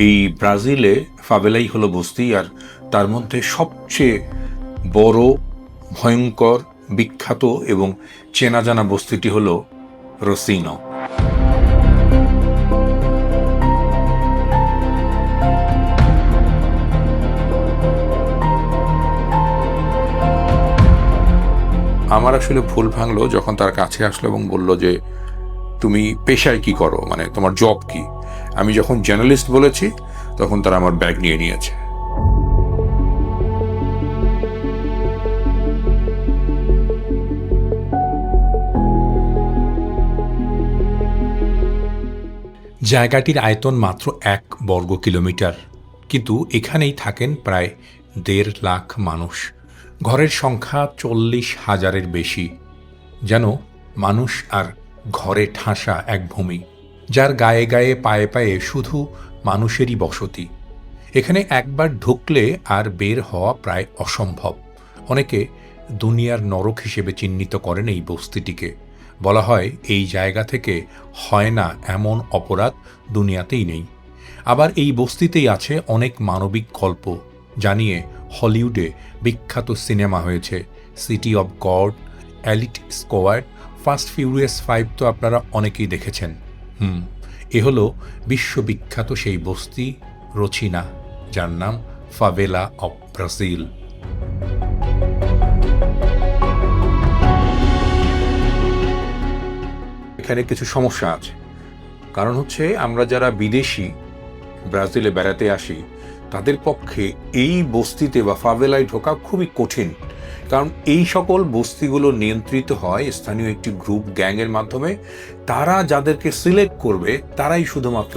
এই ব্রাজিলে ফাভেলাই হলো বস্তি, আর তার মধ্যে সবচেয়ে বড়, ভয়ঙ্কর, বিখ্যাত এবং চেনা জানা বস্তিটি হলো রোসিনো। আমার আসলে ভুল ভাঙলো যখন তার কাছে আসলো এবং বলল যে তুমি পেশায় কি করো, মানে তোমার জব কি। আমি যখন জার্নালিস্ট বলেছি তখন তারা আমার ব্যাগ নিয়ে নিয়েছে। জায়গাটির আয়তন মাত্র 1 বর্গ কিলোমিটার, কিন্তু এখানেই থাকেন প্রায় 1.5 লাখ মানুষ। ঘরের সংখ্যা 40,000-এর বেশি। যেন মানুষ আর ঘরে ঠাসা এক ভূমি, যার গায়ে গায়ে পায়ে পায়ে শুধু মানুষেরই বসতি। এখানে একবার ঢুকলে আর বের হওয়া প্রায় অসম্ভব। অনেকে দুনিয়ার নরক হিসেবে চিহ্নিত করেন এই বস্তিটিকে। বলা হয় এই জায়গা থেকে হয় না এমন অপরাধ দুনিয়াতেই নেই। আবার এই বস্তিতেই আছে অনেক মানবিক গল্প, জানিয়ে হলিউডে বিখ্যাত সিনেমা হয়েছে। City of god, elite squad, fast furious 5 তো আপনারা অনেকেই দেখেছেন। এ হলো বিশ্ববিখ্যাত সেই বস্তি রোচিনা, যার নাম ফাভেলা অব ব্রাজিল। এখানে কিছু সমস্যা আছে। কারণ হচ্ছে আমরা যারা বিদেশি ব্রাজিলে বেড়াতে আসি, তাদের পক্ষে এই বস্তিতে বা ফাভেলায় ঢোকা খুবই কঠিন। কারণ এই সকল বস্তিগুলো নিয়ন্ত্রিত হয় স্থানীয় একটি গ্রুপ, গ্যাংয়ের মাধ্যমে। তারা যাদেরকে সিলেক্ট করবে তারাই শুধুমাত্র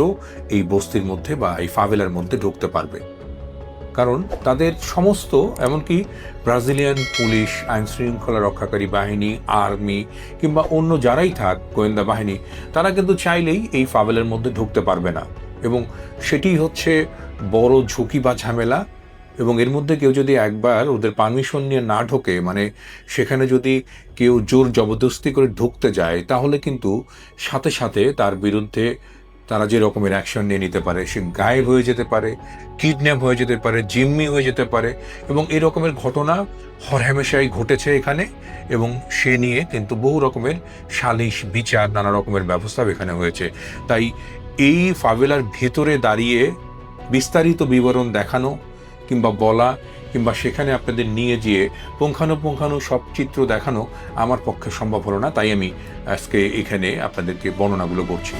এই বস্তির মধ্যে বা এই ফাভেলার মধ্যে ঢুকতে পারবে। কারণ তাদের সমস্ত, এমনকি ব্রাজিলিয়ান পুলিশ, আইন শৃঙ্খলা রক্ষাকারী বাহিনী, আর্মি কিংবা অন্য যারাই থাক, গোয়েন্দা বাহিনী, তারা কিন্তু চাইলেই এই ফাভেলার মধ্যে ঢুকতে পারবে না। এবং সেটি হচ্ছে বড় ঝুঁকি বা ঝামেলা। এবং এর মধ্যে কেউ যদি একবার ওদের পারমিশন নিয়ে না ঢোকে, মানে সেখানে যদি কেউ জোর জবরদস্তি করে ঢুকতে যায়, তাহলে কিন্তু সাথে সাথে তার বিরুদ্ধে তারা যে রকমের অ্যাকশন নিয়ে নিতে পারে। সে গায়েব হয়ে যেতে পারে, কিডন্যাপ হয়ে যেতে পারে, জিম্মি হয়ে যেতে পারে। এবং এই রকমের ঘটনা হরহামেশাই ঘটেছে এখানে। এবং সে নিয়ে কিন্তু বহু রকমের সালিশ, বিচার, নানা রকমের ব্যবস্থা এখানে হয়েছে। তাই এই ফাভেলার ভেতরে দাঁড়িয়ে বিস্তারিত বিবরণ দেখানো কিংবা বলা, কিংবা সেখানে আপনাদের নিয়ে গিয়ে পুঙ্খানুপুঙ্খানু সব চিত্র দেখানো আমার পক্ষে সম্ভব হলো না। তাই আমি আজকে এখানে আপনাদেরকে বর্ণনাগুলো করছি।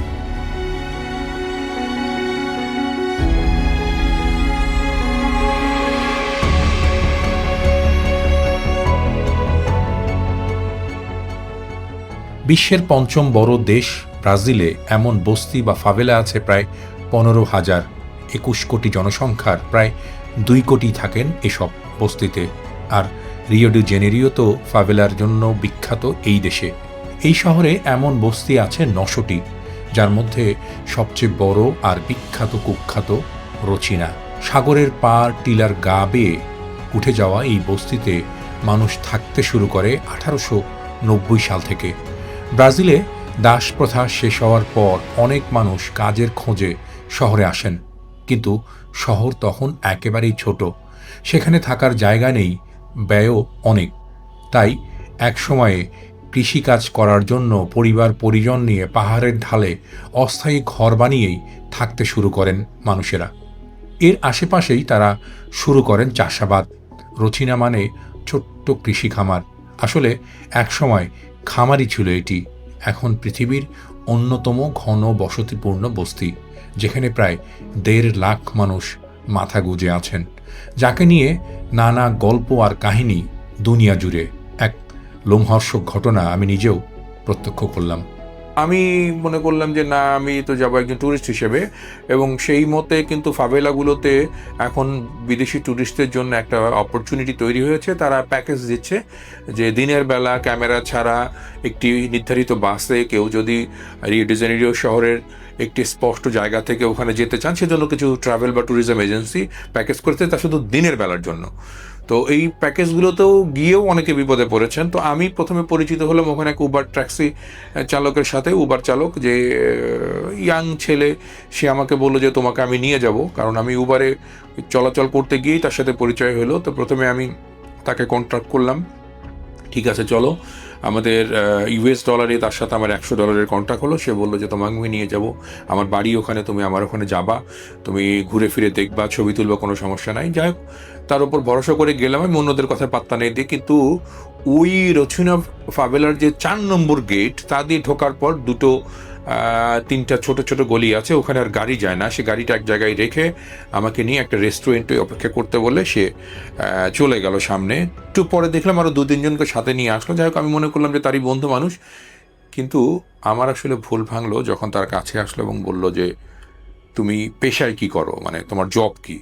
বিশ্বের 5ম বড় দেশ ব্রাজিলে এমন বস্তি বা ফাভেলা আছে প্রায় 15,000। 21 কোটি জনসংখ্যার প্রায় 2 কোটি থাকেন এসব বস্তিতে। আর রিও ডি জেনেরিও তো ফাভেলার জন্য বিখ্যাত এই দেশে। এই শহরে এমন বস্তি আছে 900টি, যার মধ্যে সবচেয়ে বড় আর বিখ্যাত কুখ্যাত রোচিনা। সাগরের পার, টিলার গা বেয়ে উঠে যাওয়া এই বস্তিতে মানুষ থাকতে শুরু করে 1890 সাল থেকে। ব্রাজিলে দাস প্রথা শেষ হওয়ার পর অনেক মানুষ কাজের খোঁজে শহরে আসেন, কিন্তু শহর তখন একেবারেই ছোট। সেখানে থাকার জায়গা নেই, ব্যয়ও অনেক। তাই এক সময়ে কৃষিকাজ করার জন্য পরিবার পরিজন নিয়ে পাহাড়ের ঢালে অস্থায়ী ঘর বানিয়েই থাকতে শুরু করেন মানুষেরা। এর আশেপাশেই তারা শুরু করেন চাষাবাদ। রোচিনা মানে ছোট্ট কৃষি খামার। আসলে একসময় খামারই ছিল এটি। এখন পৃথিবীর অন্যতম ঘন বসতিপূর্ণ বস্তি, যেখানে প্রায় 1.5 লাখ মানুষ মাথা গুঁজে আছেন, যাকে নিয়ে নানা গল্প আর কাহিনী দুনিয়া জুড়ে। এক লোমহর্ষক ঘটনা আমি নিজেও প্রত্যক্ষ করলাম। আমি মনে করলাম যে না, আমি তো যাবো একজন ট্যুরিস্ট হিসেবে। এবং সেই মতে কিন্তু ফাভেলাগুলোতে এখন বিদেশি ট্যুরিস্টদের জন্য একটা অপরচুনিটি তৈরি হয়েছে। তারা প্যাকেজ দিচ্ছে যে দিনের বেলা ক্যামেরা ছাড়া একটি নির্ধারিত বাসে কেউ যদি রিও ডি জেনেরিও শহরের একটি স্পষ্ট জায়গা থেকে ওখানে যেতে চান, সেজন্য কিছু ট্রাভেল বা ট্যুরিজম এজেন্সি প্যাকেজ করেছে, তা শুধু দিনের বেলার জন্য। তো এই প্যাকেজগুলোতেও গিয়েও অনেকে বিপদে পড়েছেন। তো আমি প্রথমে পরিচিত হলাম ওখানে এক উবার ট্যাক্সি চালকের সাথে। উবার চালক যে ইয়াং ছেলে, সে আমাকে বললো যে তোমাকে আমি নিয়ে যাব, কারণ আমি উবারে চলাচল করতে গিয়েই তার সাথে পরিচয় হলো। তো প্রথমে আমি তাকে কন্ট্যাক্ট করলাম, ঠিক আছে চলো। আমাদের US ডলারে তার সাথে আমার $100 কন্ট্যাক্ট হলো। সে বললো যে তোমাকে আমি নিয়ে যাব, আমার বাড়ি ওখানে, তুমি আমার ওখানে যাবা, তুমি ঘুরে ফিরে দেখবা, ছবি তুলবা, কোনো সমস্যা নাই। যাই হোক, তার উপর ভরসা করে গেলাম। আমি অন্যদের কথা পাত্তা নেই দিয়ে, কিন্তু ওই রচুনা ফাভেলার যে 4 নম্বর গেট, তা দিয়ে ঢোকার পর তিনটা ছোট ছোট গলি আছে, ওখানে আর গাড়ি যায় না। সে গাড়িটা এক জায়গায় রেখে আমাকে নিয়ে একটা রেস্টুরেন্টে অপেক্ষা করতে বলে সে চলে গেল সামনে। একটু পরে দেখলাম আরও 2-3 জনকে সাথে নিয়ে আসলো। যাই হোক, আমি মনে করলাম যে তারই বন্ধু মানুষ, কিন্তু আমার আসলে ভুল ভাঙলো যখন তার কাছে আসলো এবং বলল যে তুমি পেশায় কি করো, মানে তোমার জব কি।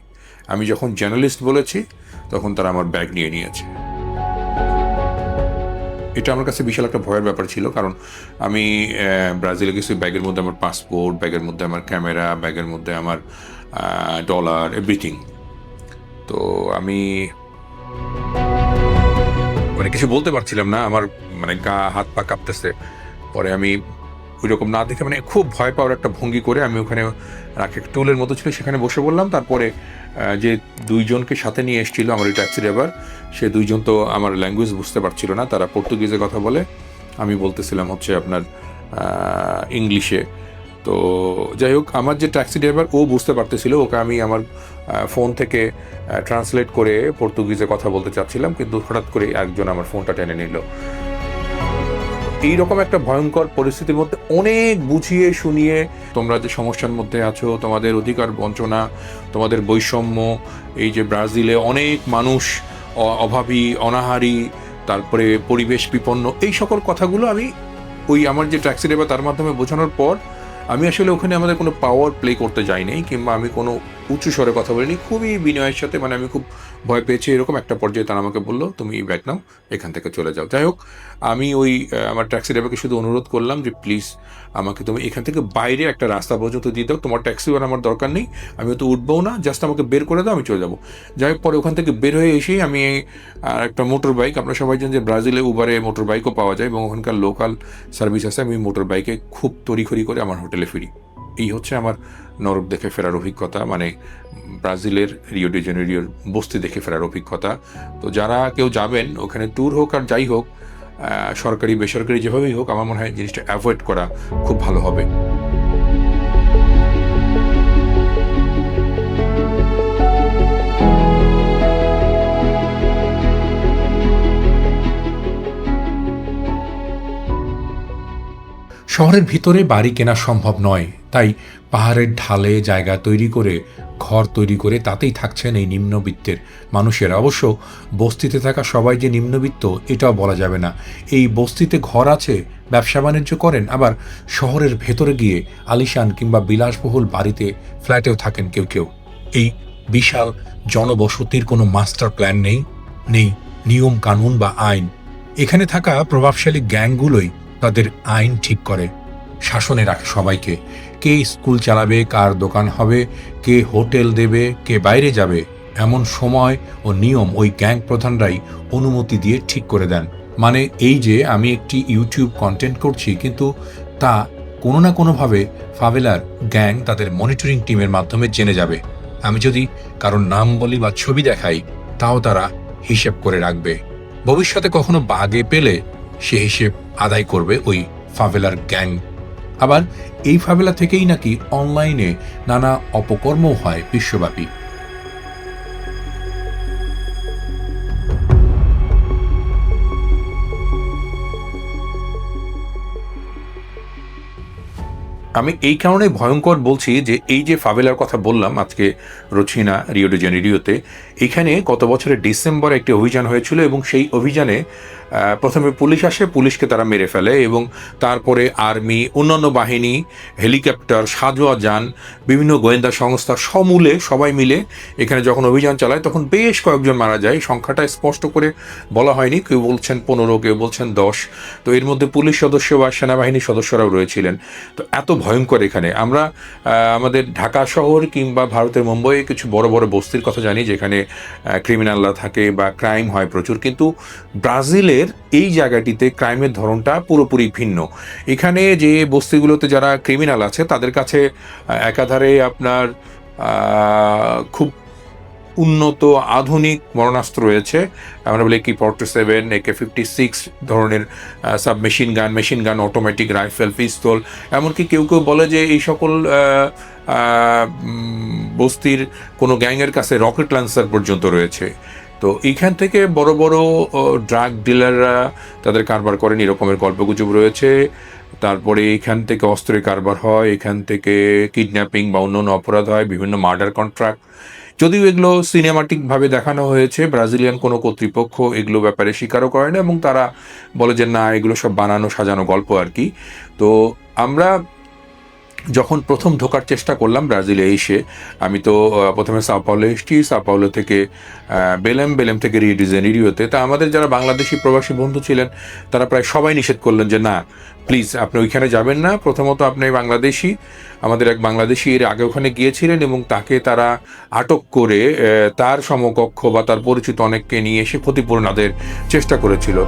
আমি যখন জার্নালিস্ট বলেছি তখন তারা আমার ব্যাগ নিয়ে নিয়েছে। এটা আমার কাছে বিশাল একটা ভয়ের ব্যাপার ছিল, কারণ আমি ব্রাজিলে গেছি, ব্যাগের মধ্যে আমার পাসপোর্ট, ব্যাগের মধ্যে আমার ক্যামেরা, ব্যাগের মধ্যে আমার ডলার, এভরিথিং। তো আমি মানে কিছু বলতে পারছিলাম না, আমার মানে গা হাত পা কাঁপতেছে। পরে আমি ওই রকম না দেখে, মানে খুব ভয় পাওয়ার একটা ভঙ্গি করে আমি ওখানে রাখে টুলের মতো ছিল, সেখানে বসে বললাম। তারপরে যে 2 জনকে সাথে নিয়ে এসেছিল আমার ওই ট্যাক্সি ড্রাইভার, সে 2 জন তো আমার ল্যাঙ্গুয়েজ বুঝতে পারছিল না, তারা পর্তুগিজে কথা বলে, আমি বলতেছিলাম হচ্ছে আপনার ইংলিশে। তো যাই হোক, আমার যে ট্যাক্সি ড্রাইভার ও বুঝতে পারতেছিল, ওকে আমি আমার ফোন থেকে ট্রান্সলেট করে পর্তুগিজে কথা বলতে চাচ্ছিলাম, কিন্তু হঠাৎ করে একজন আমার ফোনটা টেনে নিল। এইরকম একটা ভয়ঙ্কর পরিস্থিতির মধ্যে অনেক বুঝিয়ে শুনিয়ে, তোমরা যে সমস্যার মধ্যে আছো, তোমাদের অধিকার বঞ্চনা, তোমাদের বৈষম্য, এই যে ব্রাজিলে অনেক মানুষ অভাবী, অনাহারী, তারপরে পরিবেশ বিপন্ন, এই সকল কথাগুলো আমি ওই আমার যে ট্যাক্সি ড্রাইভার তার মাধ্যমে বোঝানোর পর, আমি আসলে ওখানে আমাদের কোনো পাওয়ার প্লে করতে যাইনি, কিংবা আমি কোনো উঁচু স্বরে কথা বলিনি, খুবই বিনয়ের সাথে। মানে আমি খুব ভয় পেয়েছি, এরকম একটা পর্যায়ে তারা আমাকে বললো তুমি ব্যাগ নাও, এখান থেকে চলে যাও। যাই হোক, আমি ওই আমার ট্যাক্সি ড্রাইভারকে শুধু অনুরোধ করলাম যে প্লিজ আমাকে তুমি এখান থেকে বাইরে একটা রাস্তা পর্যন্ত দিয়ে দাও, তোমার ট্যাক্সি আর আমার দরকার নেই, আমি তো উঠবও না, জাস্ট আমাকে বের করে দাও, আমি চলে যাবো। যাই হোক, পরে ওখান থেকে বের হয়ে এসেই আমি একটা মোটর বাইক, আপনারা সবাই জানেন যে ব্রাজিলে উবারে মোটর বাইকও পাওয়া যায় এবং ওখানকার লোকাল সার্ভিস আছে, আমি মোটর বাইকে খুব তড়িঘড়ি করে আমার হোটেলে ফিরি। এই হচ্ছে আমার নরক দেখে ফেরার অভিজ্ঞতা, মানে ব্রাজিলের রিও ডি জেনেরিওর বস্তি দেখে ফেরার অভিজ্ঞতা। তো যারা কেউ যাবেন ওখানে, ট্যুর হোক আর যাই হোক, সরকারি বেসরকারি যেভাবেই হোক, আমার মনে হয় জিনিসটা অ্যাভয়েড করা খুব ভালো হবে। শহরের ভিতরে বাড়ি কেনা সম্ভব নয়, তাই পাহাড়ের ঢালে জায়গা তৈরি করে, ঘর তৈরি করে তাতেই থাকছেন এই নিম্নবিত্তের মানুষেরা। অবশ্য বস্তিতে থাকা সবাই যে নিম্নবিত্ত এটাও বলা যাবে না। এই বস্তিতে ঘর আছে, ব্যবসা বাণিজ্য করেন, আবার শহরের ভেতরে গিয়ে আলিশান কিংবা বিলাসবহুল বাড়িতে, ফ্ল্যাটেও থাকেন কেউ কেউ। এই বিশাল জনবসতির কোনো মাস্টার প্ল্যান নেই, নেই নিয়ম কানুন বা আইন। এখানে থাকা প্রভাবশালী গ্যাংগুলোই তাদের আইন ঠিক করে, শাসনে রাখে সবাইকে। কে স্কুল চালাবে, কার দোকান হবে, কে হোটেল দেবে, কে বাইরে যাবে, এমন সময় ও নিয়ম ওই গ্যাং প্রধানরাই অনুমতি দিয়ে ঠিক করে দেন। মানে এই যে আমি একটি ইউটিউব কন্টেন্ট করছি, কিন্তু তা কোনো না কোনোভাবে ফাভেলার গ্যাং তাদের মনিটরিং টিমের মাধ্যমে জেনে যাবে। আমি যদি কারোর নাম বলি বা ছবি দেখাই, তাও তারা হিসেব করে রাখবে। ভবিষ্যতে কখনো বাগে পেলে সে হিসেব আদায় করবে ওই ফাভেলার গ্যাং। আবার এই ফাভেলা থেকেই নাকি অনলাইনে নানা অপকর্মও হয় বিশ্বব্যাপী। আমি এই কারণে ভয়ঙ্কর বলছি যে এই যে ফাভেলার কথা বললাম আজকে, রোচিনা রিও ডি জেনেরিওতে, এখানে গত বছরের ডিসেম্বরে একটি অভিযান হয়েছিল এবং সেই অভিযানে প্রথমে পুলিশ আসে, পুলিশকে তারা মেরে ফেলে এবং তারপরে আর্মি, অন্যান্য বাহিনী, হেলিকপ্টার, সাঁজোয়া যান, বিভিন্ন গোয়েন্দা সংস্থা সমূলে সবাই মিলে এখানে যখন অভিযান চালায় তখন বেশ কয়েকজন মারা যায়। সংখ্যাটা স্পষ্ট করে বলা হয়নি, কেউ বলছেন 15, কেউ বলছেন 10। তো এর মধ্যে পুলিশ সদস্য বা সেনাবাহিনীর সদস্যরাও রয়েছিলেন। তো এত ভয়ঙ্কর এখানে। আমরা আমাদের ঢাকা শহর কিংবা ভারতের মুম্বাইয়ে কিছু বড় বড় বস্তির কথা জানি যেখানে ক্রিমিনালরা থাকে বা ক্রাইম হয় প্রচুর, কিন্তু ব্রাজিলের এই জায়গাটিতে ক্রাইমের ধরনটা পুরোপুরি ভিন্ন। এখানে যে বস্তিগুলোতে যারা ক্রিমিনাল আছে তাদের কাছে একাধারে আপনার খুব উন্নত আধুনিক মরণাস্ত্র রয়েছে। আমরা বলি AK-47, AK-56 ধরনের সাবমেশিন গান, মেশিন গান, অটোমেটিক রাইফেল, পিস্তল, এমনকি কেউ কেউ বলে যে এই সকল বস্তির কোনো গ্যাংয়ের কাছে রকেট লঞ্চার পর্যন্ত রয়েছে। তো এইখান থেকে বড় বড় ড্রাগ ডিলাররা তাদের কারবার করেন, এরকমের গল্পগুজব রয়েছে। তারপরে এখান থেকে অস্ত্রের কারবার হয়, এখান থেকে কিডন্যাপিং বা অন্যান্য অপরাধ হয়, বিভিন্ন মার্ডার কন্ট্রাক্ট। যদিও এগুলো সিনেমাটিকভাবে দেখানো হয়েছে, ব্রাজিলিয়ান কোনো কর্তৃপক্ষ এগুলো ব্যাপারে স্বীকারও করে না এবং তারা বলে যে না, এগুলো সব বানানো সাজানো গল্প আর কি। তো আমরা যখন প্রথম ঢোকার চেষ্টা করলাম ব্রাজিলে এসে, আমি তো প্রথমে সাও পাওলো এসেছি, সাও পাওলো থেকে বেলেম থেকে রিও ডি জেনিরিওতে। তা আমাদের যারা বাংলাদেশি প্রবাসী বন্ধু ছিলেন তারা প্রায় সবাই নিষেধ করলেন যে না, প্লিজ আপনি ওইখানে যাবেন না। প্রথমত আপনি বাংলাদেশি, আমাদের এক বাংলাদেশি এর আগে ওখানে গিয়েছিলেন এবং তাকে তারা আটক করে তার সমকক্ষ বা তার পরিচিত অনেককে নিয়ে এসে ক্ষতিপূরণ আদায়ের চেষ্টা করেছিল।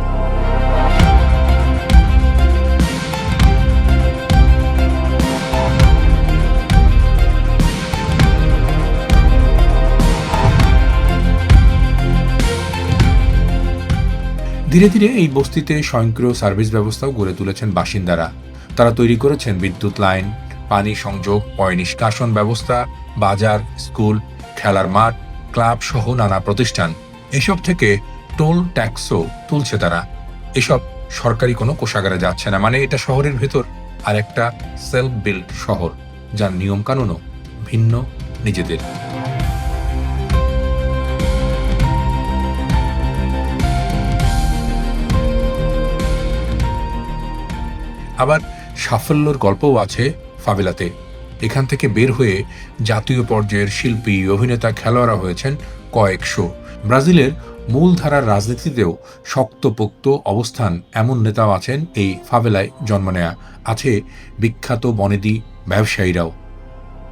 ধীরে ধীরে এই বস্তিতে স্বয়ংক্রিয় সার্ভিস ব্যবস্থাও গড়ে তুলেছেন বাসিন্দারা। তারা তৈরি করেছেন বিদ্যুৎ লাইন, পানি সংযোগ, পয় নিষ্কাশন ব্যবস্থা, বাজার, স্কুল, খেলার মাঠ, ক্লাব সহ নানা প্রতিষ্ঠান। এসব থেকে টোল ট্যাক্সও তুলছে তারা। এসব সরকারি কোনো কোষাগারে যাচ্ছে না, মানে এটা শহরের ভেতর আর একটা সেলফ বিল্ড শহর, যার নিয়মকানুনও ভিন্ন নিজেদের। আবার সাফল্যের গল্পও আছে ফাভেলাতে। এখান থেকে বের হয়ে জাতীয় পর্যায়ের শিল্পী, অভিনেতা, খেলোয়াড়রা হয়েছেন কয়েকশো। ব্রাজিলের মূলধারার রাজনীতিতেও শক্তপোক্ত অবস্থান এমন নেতাও আছেন এই ফাভেলায় জন্ম নেয়া। আছে বিখ্যাত বনেদি ব্যবসায়ীরাও।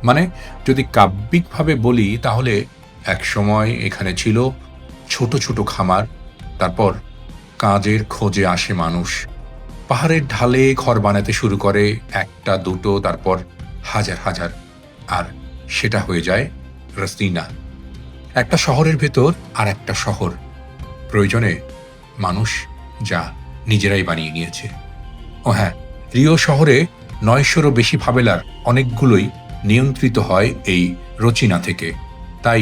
মানে যদি কাব্যিকভাবে বলি তাহলে এক সময় এখানে ছিল ছোট ছোট খামার, তারপর কাজের খোঁজে আসে মানুষ। পাহাড়ের ঢালে ঘর বানাতে শুরু করে, একটা দুটো, তারপর হাজার হাজার, আর সেটা হয়ে যায় রাস্তিনা। একটা শহরের ভেতর আর একটা শহর, প্রয়োজনে মানুষ যা নিজেরাই বানিয়ে নিয়েছে। ও হ্যাঁ, রিও শহরে 900-রও বেশি ফাভেলার অনেকগুলোই নিয়ন্ত্রিত হয় এই রচিনা থেকে। তাই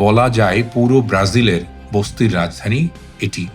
বলা যায় পুরো ব্রাজিলের বস্তির রাজধানী এটি।